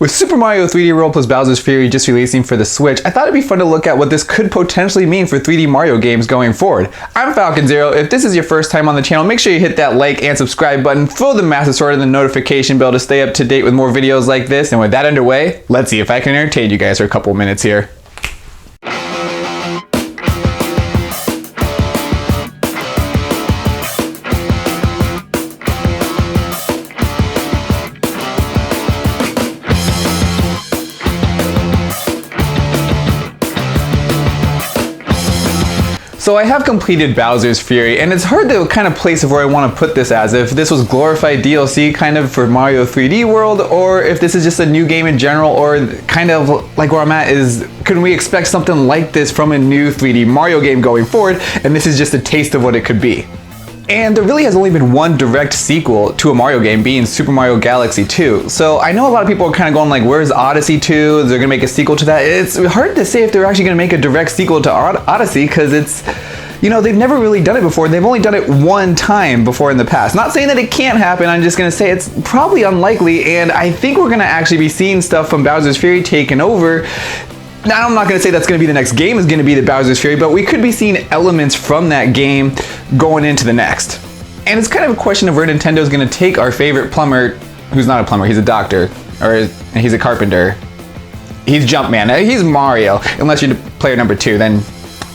With Super Mario 3D World plus Bowser's Fury just releasing for the Switch, I thought it'd be fun to look at what this could potentially mean for 3D Mario games going forward. I'm Falcon Zero. If this is your first time on the channel, make sure you hit that like and subscribe button, throw the massive sword in the notification bell to stay up to date with more videos like this, and with that underway, let's see if I can entertain you guys for a couple minutes here. So I have completed Bowser's Fury, and it's hard to kind of place where I want to put this as, if this was glorified DLC kind of for Mario 3D World, or if this is just a new game in general, or kind of like where I'm at is, can we expect something like this from a new 3D Mario game going forward, and this is just a taste of what it could be. And there really has only been one direct sequel to a Mario game, being Super Mario Galaxy 2. So I know a lot of people are kind of going like, where's Odyssey 2? They're gonna make a sequel to that. It's hard to say if they're actually gonna make a direct sequel to Odyssey, because it's, you know, they've never really done it before. They've only done it one time before in the past. Not saying that it can't happen, I'm just gonna say it's probably unlikely, and I think we're gonna actually be seeing stuff from Bowser's Fury taken over. Now, I'm not going to say that's going to be the next game is going to be the Bowser's Fury, but we could be seeing elements from that game going into the next. And it's kind of a question of where Nintendo is going to take our favorite plumber, who's not a plumber, he's a doctor, or he's a carpenter. He's Jumpman, he's Mario, unless you're player number 2, then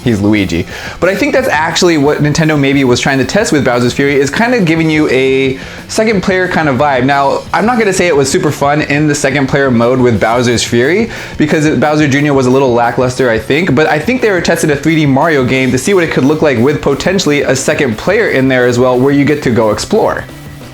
he's Luigi. But I think that's actually what Nintendo maybe was trying to test with Bowser's Fury, is kind of giving you a second player kind of vibe. Now, I'm not going to say it was super fun in the second player mode with Bowser's Fury, because Bowser Jr. was a little lackluster, I think, but I think they were testing a 3D Mario game to see what it could look like with potentially a second player in there as well, where you get to go explore.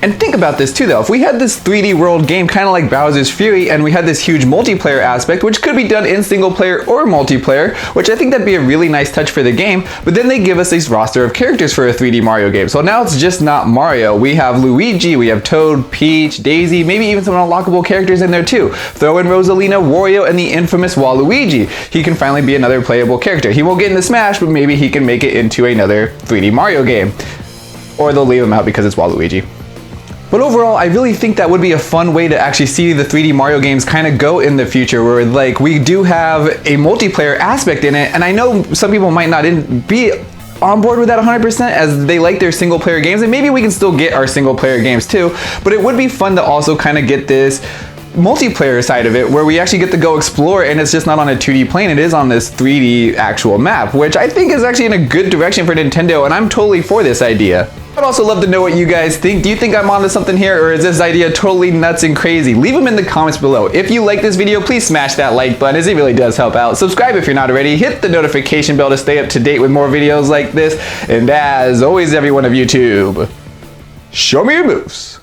And think about this too though, if we had this 3D world game kind of like Bowser's Fury, and we had this huge multiplayer aspect, which could be done in single player or multiplayer, which I think that'd be a really nice touch for the game, but then they give us this roster of characters for a 3D Mario game. So now it's just not Mario. We have Luigi, we have Toad, Peach, Daisy, maybe even some unlockable characters in there too. Throw in Rosalina, Wario, and the infamous Waluigi. He can finally be another playable character. He won't get into Smash, but maybe he can make it into another 3D Mario game. Or they'll leave him out because it's Waluigi. But overall, I really think that would be a fun way to actually see the 3D Mario games kind of go in the future, where like we do have a multiplayer aspect in it, and I know some people might not be on board with that 100% as they like their single player games, and maybe we can still get our single player games too, but it would be fun to also kind of get this multiplayer side of it, where we actually get to go explore, and it's just not on a 2D plane, it is on this 3D actual map, which I think is actually in a good direction for Nintendo, and I'm totally for this idea. I'd also love to know what you guys think. Do you think I'm onto something here, or is this idea totally nuts and crazy? Leave them in the comments below. If you like this video, please smash that like button, as it really does help out. Subscribe if you're not already. Hit the notification bell to stay up to date with more videos like this. And as always, everyone of YouTube, show me your moves.